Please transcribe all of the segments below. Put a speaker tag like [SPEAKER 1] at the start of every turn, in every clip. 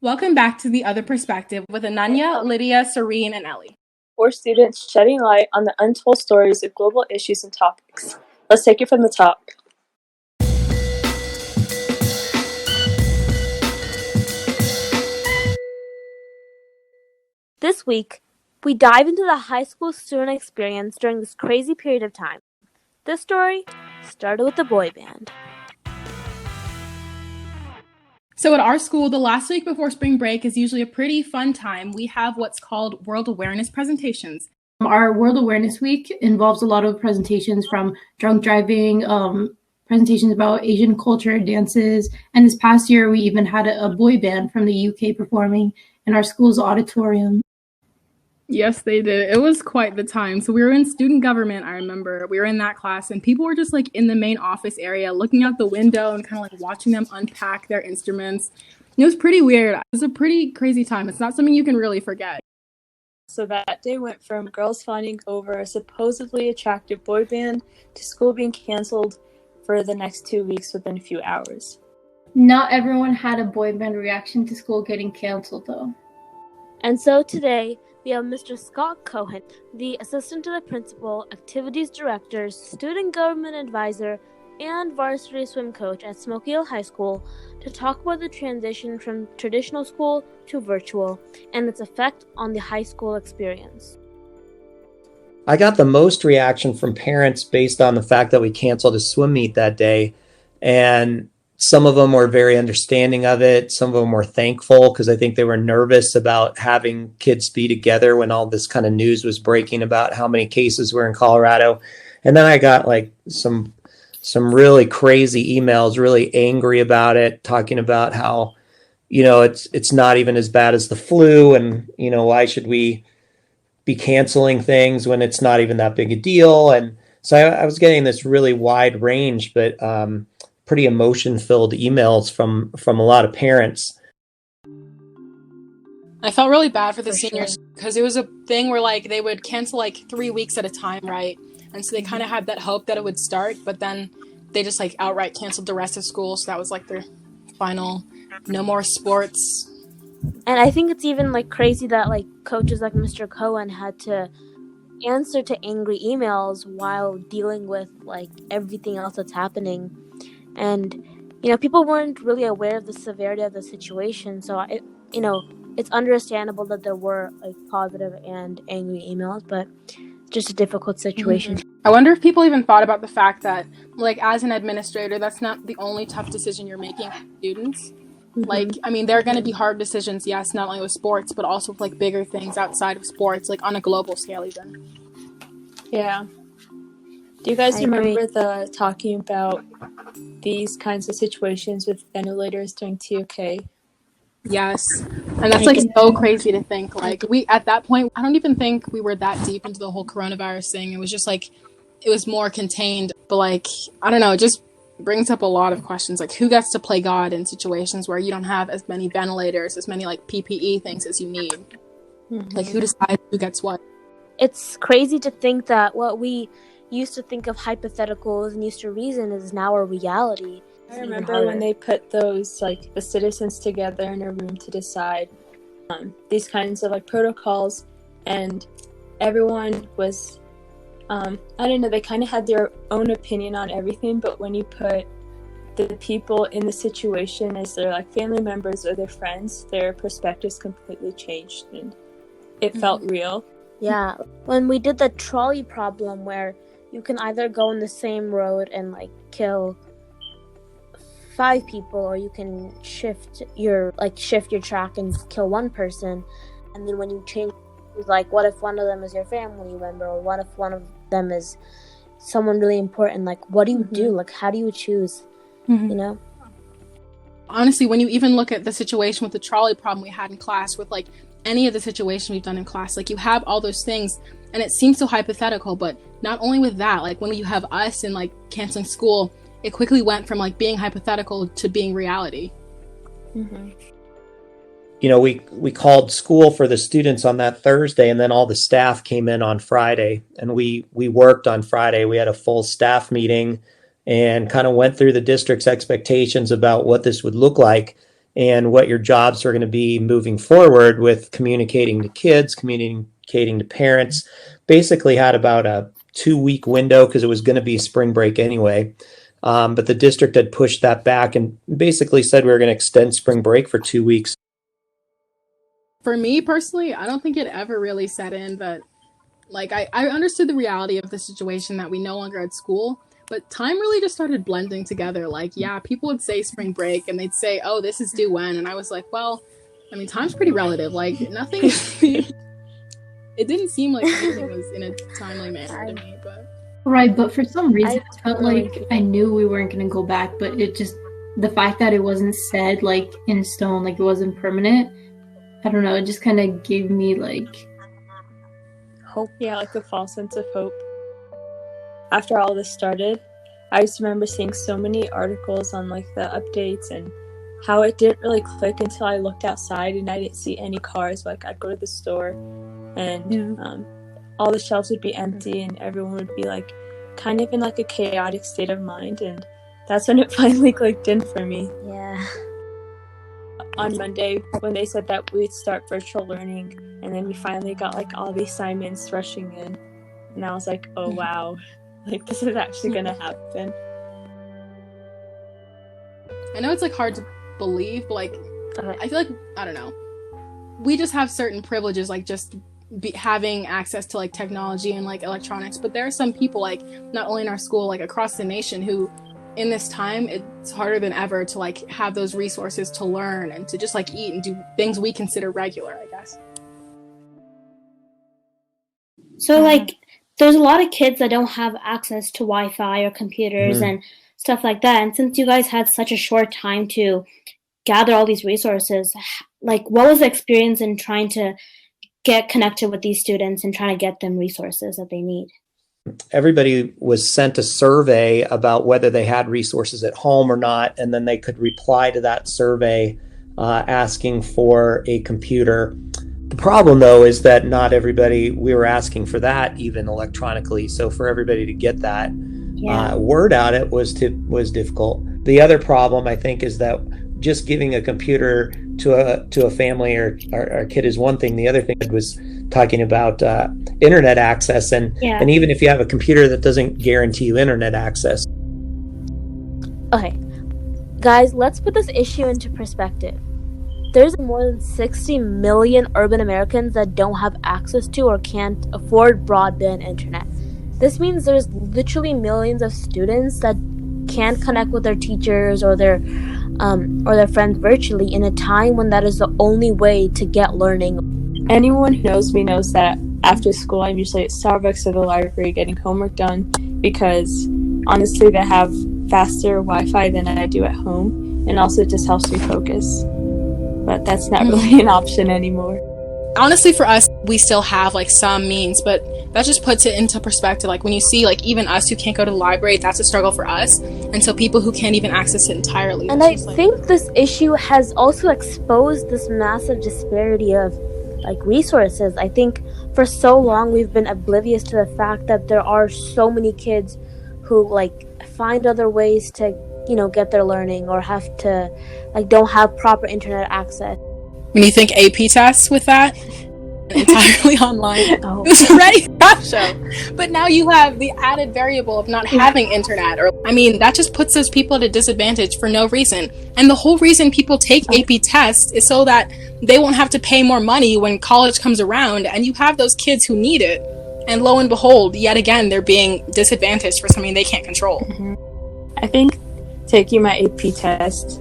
[SPEAKER 1] Welcome back to The Other Perspective with Ananya, Lydia, Serene, and Ellie.
[SPEAKER 2] Four students shedding light on the untold stories of global issues and topics. Let's take it from the top.
[SPEAKER 3] This week, we dive into the high school student experience during this crazy period of time. This story started with the boy band.
[SPEAKER 1] So at our school, the last week before spring break is usually a pretty fun time. We have what's called World Awareness presentations.
[SPEAKER 4] Our World Awareness Week involves a lot of presentations from drunk driving, presentations about Asian culture, dances, and this past year we even had a boy band from the UK performing in our school's auditorium.
[SPEAKER 1] Yes, they did. It was quite the time. So we were in student government, I remember. We were in that class and people were just like in the main office area looking out the window and kind of like watching them unpack their instruments. It was pretty weird. It was a pretty crazy time. It's not something you can really forget.
[SPEAKER 2] So that day went from girls fighting over a supposedly attractive boy band to school being canceled for the next 2 weeks within a few hours.
[SPEAKER 4] Not everyone had a boy band reaction to school getting canceled though.
[SPEAKER 3] And so today, we have Mr. Scott Cohen, the assistant to the principal, activities director, student government advisor, and varsity swim coach at Smoky Hill High School to talk about the transition from traditional school to virtual and its effect on the high school experience.
[SPEAKER 5] I got the most reaction from parents based on the fact that we canceled a swim meet that day. And some of them were very understanding of it. Some of them were thankful because I think they were nervous about having kids be together when all this kind of news was breaking about how many cases were in Colorado. And then I got like some really crazy emails, really angry about it, talking about how, it's not even as bad as the flu. And, why should we be canceling things when it's not even that big a deal? And so I was getting this really wide range, but pretty emotion-filled emails from a lot of parents.
[SPEAKER 1] I felt really bad for the seniors because it was a thing where like they would cancel like 3 weeks at a time, right? And so they kind of had that hope that it would start, but then they just like outright canceled the rest of school. So that was like their final, no more sports.
[SPEAKER 3] And I think it's even like crazy that like coaches like Mr. Cohen had to answer to angry emails while dealing with like everything else that's happening. And, people weren't really aware of the severity of the situation. So, it's understandable that there were like positive and angry emails, but just a difficult situation.
[SPEAKER 1] I wonder if people even thought about the fact that, like, as an administrator, that's not the only tough decision you're making for students. Like, there are going to be hard decisions, yes, not only with sports, but also with, like, bigger things outside of sports, like, on a global scale even.
[SPEAKER 2] Yeah. Do you guys remember the talking about these kinds of situations with ventilators during TOK?
[SPEAKER 1] Yes. And that's like so crazy to think. Like we, at that point, I don't even think we were that deep into the whole coronavirus thing. It was just like, it was more contained. But like, I don't know, it just brings up a lot of questions. Like who gets to play God in situations where you don't have as many ventilators, as many like PPE things as you need? Like who decides who gets what?
[SPEAKER 3] It's crazy to think that what we used to think of hypotheticals and used to reason is now a reality.
[SPEAKER 2] I remember when they put those the citizens together in a room to decide these kinds of protocols, and everyone was I don't know, they kind of had their own opinion on everything, but when you put the people in the situation as their family members or their friends, their perspectives completely changed and it felt real.
[SPEAKER 3] Yeah, when we did the trolley problem where you can either go on the same road and kill 5 people, or you can shift your track and kill one person. And then when you change, it's like, what if one of them is your family member, or what if one of them is someone really important? What do you do? How do you choose?
[SPEAKER 1] Honestly, when you even look at the situation with the trolley problem we had in class, with any of the situations we've done in class, you have all those things and it seems so hypothetical, but not only with that, when you have us and canceling school, it quickly went from being hypothetical to being reality.
[SPEAKER 5] We called school for the students on that Thursday, and then all the staff came in on Friday, and we worked on Friday. We had a full staff meeting and kind of went through the district's expectations about what this would look like. and what your jobs are going to be moving forward with communicating to kids, communicating to parents. Basically had about a 2-week window because it was going to be spring break anyway. But the district had pushed that back and basically said we were going to extend spring break for 2 weeks.
[SPEAKER 1] For me personally, I don't think it ever really set in that, like, I understood the reality of the situation that we no longer had school, but time really just started blending together. Like, yeah, people would say spring break and they'd say, oh, this is due when? And I was like, well, I mean, time's pretty relative. Like, nothing, it didn't seem like anything was in a timely manner to me, but.
[SPEAKER 4] Right, but for some reason, I felt like I knew we weren't going to go back, but it just, the fact that it wasn't said, like, in stone, like, it wasn't permanent, I don't know, it just kind of gave me, like,
[SPEAKER 2] hope. Yeah, like a false sense of hope. After all this started, I just remember seeing so many articles on, like, the updates and how it didn't really click until I looked outside and I didn't see any cars. Like, I'd go to the store and, all the shelves would be empty and everyone would be like kind of in like a chaotic state of mind, and that's when it finally clicked in for me.
[SPEAKER 3] Yeah.
[SPEAKER 2] On Monday when they said that we'd start virtual learning, and then we finally got like all the assignments rushing in, and I was like, oh wow, like this is actually gonna happen.
[SPEAKER 1] I know it's like hard to believe, but like I feel like, I don't know, we just have certain privileges, like just having access to like technology and like electronics, but there are some people, like not only in our school, like across the nation, who in this time it's harder than ever to like have those resources to learn and to just like eat and do things we consider regular, I guess.
[SPEAKER 3] So like there's a lot of kids that don't have access to Wi-Fi or computers and stuff like that, and since you guys had such a short time to gather all these resources, like what was the experience in trying to get connected with these students and trying to get them resources that they need?
[SPEAKER 5] Everybody was sent a survey about whether they had resources at home or not, and then they could reply to that survey asking for a computer. The problem, though, is that not everybody, we were asking for that even electronically. So for everybody to get that word out, it was difficult. The other problem, I think, is that just giving a computer to a family or a kid is one thing. The other thing was talking about internet access, and even if you have a computer, that doesn't guarantee you internet access.
[SPEAKER 3] Okay, guys, let's put this issue into perspective. There's more than 60 million urban Americans that don't have access to or can't afford broadband internet. This means there's literally millions of students that can't connect with their teachers or their friends virtually in a time when that is the only way to get learning.
[SPEAKER 2] Anyone who knows me knows that after school I'm usually at Starbucks or the library getting homework done, because honestly they have faster Wi-Fi than I do at home, and also it just helps me focus. But that's not really an option anymore.
[SPEAKER 1] Honestly, for us, we still have like some means, but that just puts it into perspective. Like when you see like even us who can't go to the library, that's a struggle for us. And so people who can't even access it entirely.
[SPEAKER 3] And I think this issue has also exposed this massive disparity of like resources. I think for so long we've been oblivious to the fact that there are so many kids who like find other ways to, you know, get their learning, or have to like don't have proper internet access.
[SPEAKER 1] When you think AP tests with that, entirely online, it was already a crap show. But now you have the added variable of not having internet, or I mean, that just puts those people at a disadvantage for no reason. And the whole reason people take AP tests is so that they won't have to pay more money when college comes around, and you have those kids who need it. And lo and behold, yet again, they're being disadvantaged for something they can't control.
[SPEAKER 2] I think taking my AP test,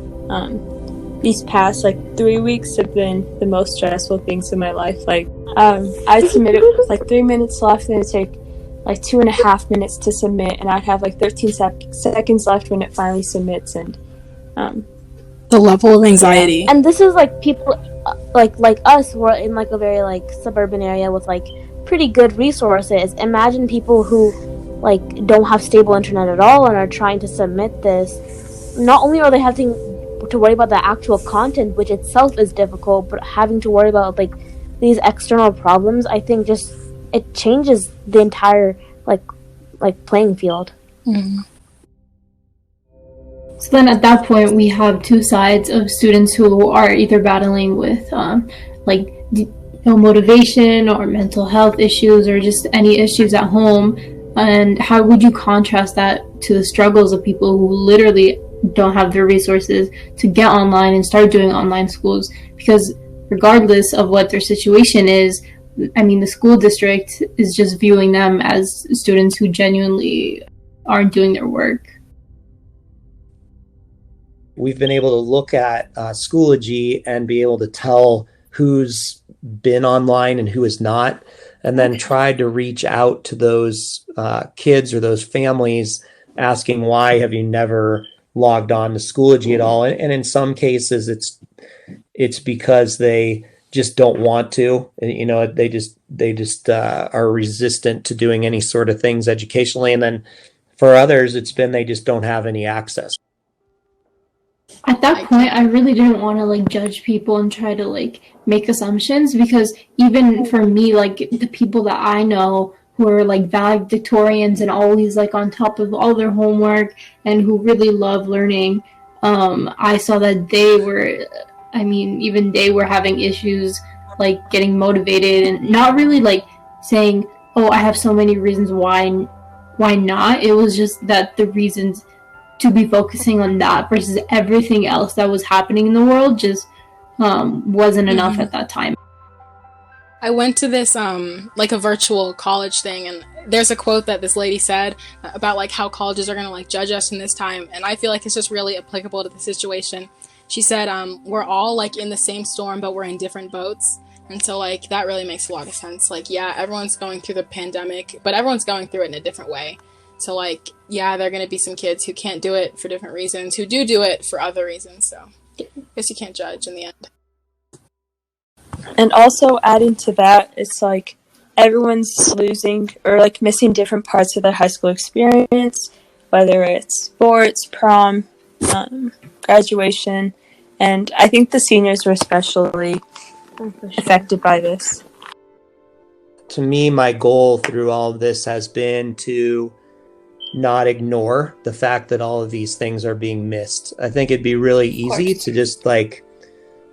[SPEAKER 2] these past like 3 weeks have been the most stressful things in my life. Like I'd submit it with like 3 minutes left, and it'd take like 2.5 minutes to submit, and I'd have like 13 seconds left when it finally submits. And
[SPEAKER 1] the level of anxiety.
[SPEAKER 3] And this is like people like us who are in like a very like suburban area with like pretty good resources. Imagine people who like don't have stable internet at all and are trying to submit this. Not only are they having to worry about the actual content, which itself is difficult, but having to worry about like these external problems, I think just it changes the entire like playing field.
[SPEAKER 4] So then at that point, we have two sides of students who are either battling with motivation or mental health issues or just any issues at home. And how would you contrast that to the struggles of people who literally don't have the resources to get online and start doing online schools? Because regardless of what their situation is, I mean, the school district is just viewing them as students who genuinely aren't doing their work.
[SPEAKER 5] We've been able to look at Schoology and be able to tell who's been online and who has not, and then tried to reach out to those kids or those families asking, why have you never logged on to Schoology at all? And in some cases, it's because they just don't want to. You know, they just are resistant to doing any sort of things educationally. And then for others, it's been they just don't have any access.
[SPEAKER 4] At that point, I really didn't want to judge people and try to make assumptions, because even for me, the people that I know who are valedictorians and always on top of all their homework and who really love learning, I saw that they were, even they were having issues getting motivated and not really saying, oh, I have so many reasons why not. It was just that the reasons to be focusing on that versus everything else that was happening in the world just wasn't enough at that time.
[SPEAKER 1] I went to this a virtual college thing, and there's a quote that this lady said about how colleges are going to judge us in this time, and I feel like it's just really applicable to the situation. She said we're all in the same storm, but we're in different boats. And so that really makes a lot of sense. Yeah, everyone's going through the pandemic, but everyone's going through it in a different way. So yeah, there are going to be some kids who can't do it for different reasons, who do it for other reasons. So I guess you can't judge in the end.
[SPEAKER 2] And also adding to that, it's everyone's losing or missing different parts of their high school experience, whether it's sports, prom, graduation. And I think the seniors were especially affected by this.
[SPEAKER 5] To me, my goal through all of this has been to not ignore the fact that all of these things are being missed. I think it'd be really easy to just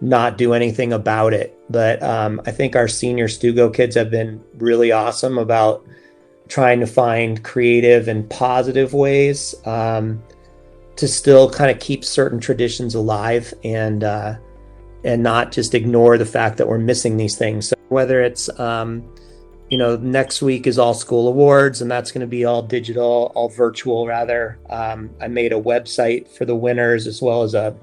[SPEAKER 5] not do anything about it. But I think our senior Stugo kids have been really awesome about trying to find creative and positive ways to still kind of keep certain traditions alive and not just ignore the fact that we're missing these things. So whether it's next week is all school awards, and that's going to be all digital, all virtual rather. I made a website for the winners, as well as a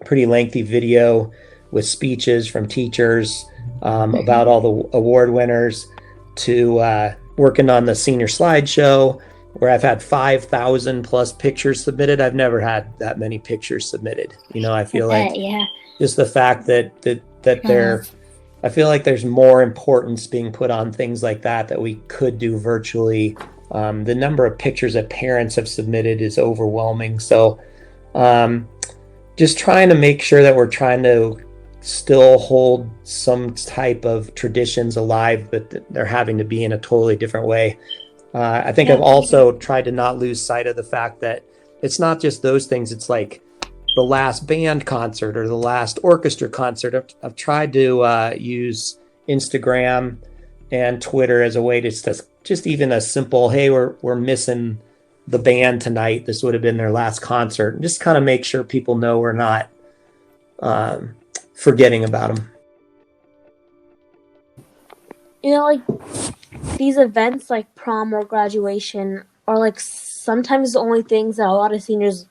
[SPEAKER 5] pretty lengthy video with speeches from teachers about all the award winners, to working on the senior slideshow, where I've had 5,000 plus pictures submitted. I've never had that many pictures submitted. I feel just the fact that they're, I feel like there's more importance being put on things like that we could do virtually. The number of pictures that parents have submitted is overwhelming. So just trying to make sure that we're trying to still hold some type of traditions alive, but they're having to be in a totally different way. I think I've also tried to not lose sight of the fact that it's not just those things. It's the last band concert or the last orchestra concert. I've tried to use Instagram and Twitter as a way to just even a simple, hey, we're missing the band tonight. This would have been their last concert. And just kind of make sure people know we're not forgetting about them.
[SPEAKER 3] These events like prom or graduation are sometimes the only things that a lot of seniors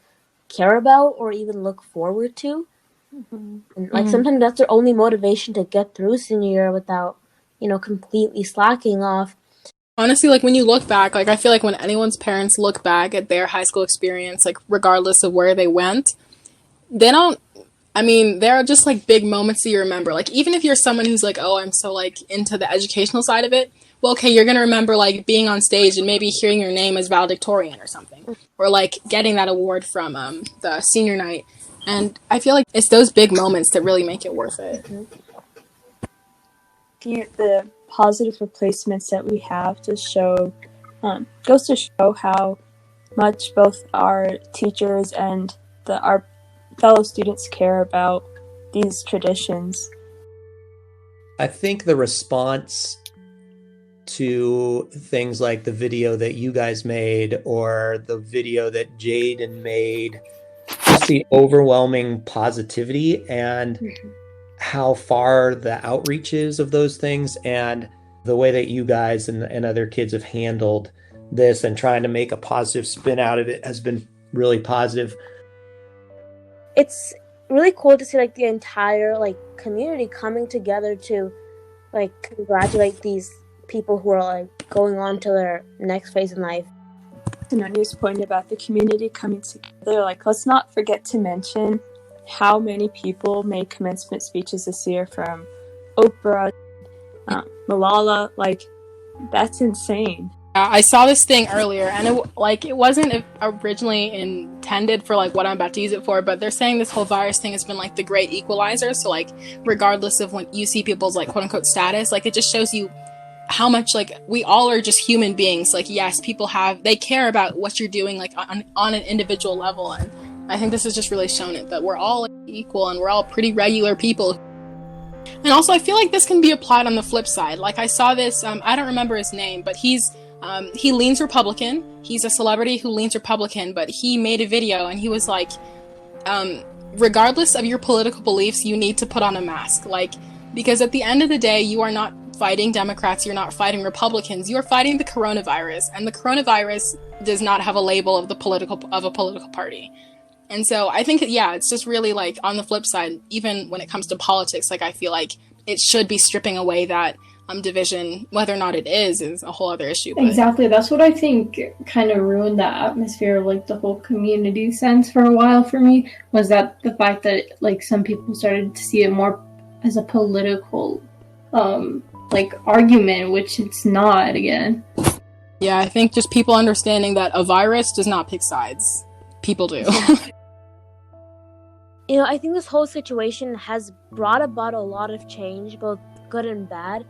[SPEAKER 3] care about or even look forward to. And sometimes that's their only motivation to get through senior year without completely slacking off.
[SPEAKER 1] Honestly, when you look back, I feel when anyone's parents look back at their high school experience, regardless of where they went, there are just big moments that you remember. Even if you're someone who's oh, I'm so into the educational side of it, well, okay, you're going to remember being on stage and maybe hearing your name as valedictorian or something, or getting that award from the senior night. And I feel it's those big moments that really make it worth it.
[SPEAKER 2] The positive replacements that we have to show goes to show how much both our teachers and our fellow students care about these traditions.
[SPEAKER 5] I think the response to things like the video that you guys made or the video that Jaden made, just the overwhelming positivity and how far the outreach is of those things, and the way that you guys and other kids have handled this and trying to make a positive spin out of it has been really positive.
[SPEAKER 3] It's really cool to see like the entire like community coming together to like congratulate these people who are like going on to their next phase in life.
[SPEAKER 2] And Anya's point about the community coming together, like, let's not forget to mention how many people made commencement speeches this year, from Oprah, Malala. Like, that's insane.
[SPEAKER 1] I saw this thing earlier, and it wasn't originally intended for like what I'm about to use it for, but they're saying this whole virus thing has been like the great equalizer. So like, regardless of when you see people's like quote unquote status, like it just shows you how much like we all are just human beings. Like, yes, people they care about what you're doing like on an individual level, and I think this has just really shown it that we're all like, equal, and we're all pretty regular people. And also, I feel like this can be applied on the flip side. Like, I saw this, I don't remember his name, but he leans Republican. He's a celebrity who leans Republican, but he made a video and he was like, regardless of your political beliefs, you need to put on a mask. Like, because at the end of the day, you are not fighting Democrats, you're not fighting Republicans, you are fighting the coronavirus, and the coronavirus does not have a label of a political party. And so I think, yeah, it's just really like on the flip side, even when it comes to politics, like I feel like it should be stripping away that division. Whether or not it is a whole other issue. But...
[SPEAKER 4] Exactly. That's what I think kind of ruined that atmosphere of like the whole community sense for a while for me, was that the fact that like some people started to see it more as a political like argument, which it's not again.
[SPEAKER 1] Yeah, I think just people understanding that a virus does not pick sides. People do.
[SPEAKER 3] You know, I think this whole situation has brought about a lot of change, both good and bad.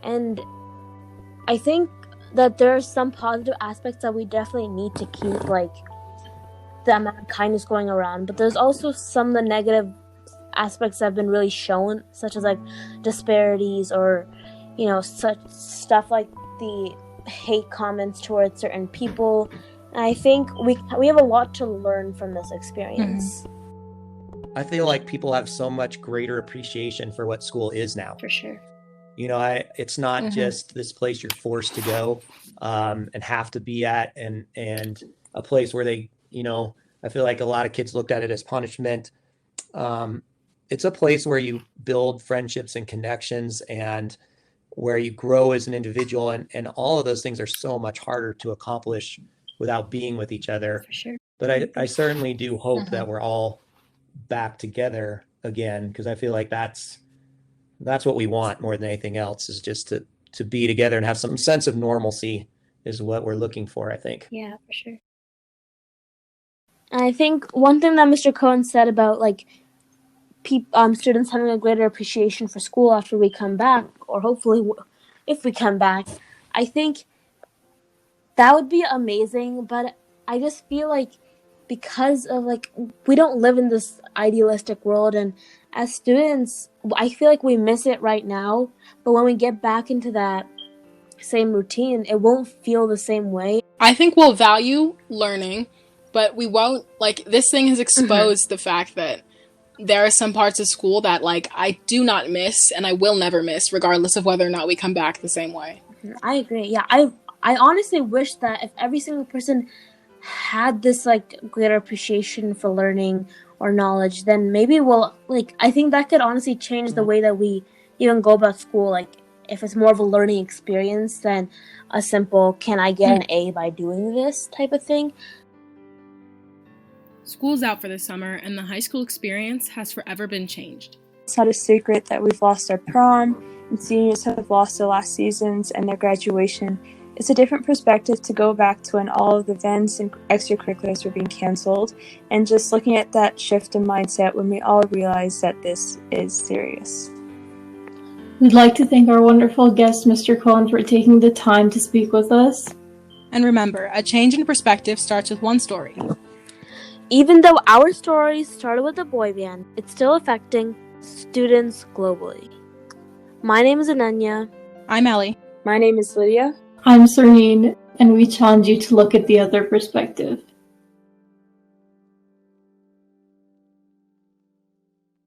[SPEAKER 3] And I think that there are some positive aspects that we definitely need to keep, like the amount of kindness going around. But there's also some of the negative aspects that have been really shown, such as like disparities or, you know, such stuff like the hate comments towards certain people. And I think we have a lot to learn from this experience.
[SPEAKER 5] I feel like people have so much greater appreciation for what school is now.
[SPEAKER 3] For sure.
[SPEAKER 5] You know, it's not just this place you're forced to go and have to be at, and a place where they, you know, I feel like a lot of kids looked at it as punishment. It's a place where you build friendships and connections, and where you grow as an individual, and all of those things are so much harder to accomplish without being with each other.
[SPEAKER 3] For sure.
[SPEAKER 5] But I certainly do hope that we're all back together again, because I feel like that's what we want more than anything else, is just to be together and have some sense of normalcy is what we're looking for, I think.
[SPEAKER 3] Yeah, for sure. And I think one thing that Mr. Cohen said about like students having a greater appreciation for school after we come back, or hopefully if we come back, I think that would be amazing. But I just feel like because of like we don't live in this idealistic world, and as students I feel like we miss it right now, but when we get back into that same routine, it won't feel the same way.
[SPEAKER 1] I think we'll value learning, but we won't, like, this thing has exposed the fact that there are some parts of school that like I do not miss, and I will never miss, regardless of whether or not we come back the same way.
[SPEAKER 3] I agree. Yeah, I honestly wish that if every single person had this like greater appreciation for learning or knowledge, then maybe I think that could honestly change the way that we even go about school. Like, if it's more of a learning experience than a simple, can I get an A by doing this type of thing.
[SPEAKER 1] School's out for the summer, and the high school experience has forever been changed.
[SPEAKER 2] It's not a secret that we've lost our prom, and seniors have lost their last seasons and their graduation. It's a different perspective to go back to when all of the events and extracurriculars were being canceled, and just looking at that shift in mindset when we all realize that this is serious.
[SPEAKER 4] We'd like to thank our wonderful guest, Mr. Cohen, for taking the time to speak with us.
[SPEAKER 1] And remember, a change in perspective starts with one story.
[SPEAKER 3] Even though our stories started with a boy band, it's still affecting students globally. My name is Ananya.
[SPEAKER 1] I'm Ellie.
[SPEAKER 2] My name is Lydia.
[SPEAKER 4] I'm Serene, and we challenge you to look at the other perspective.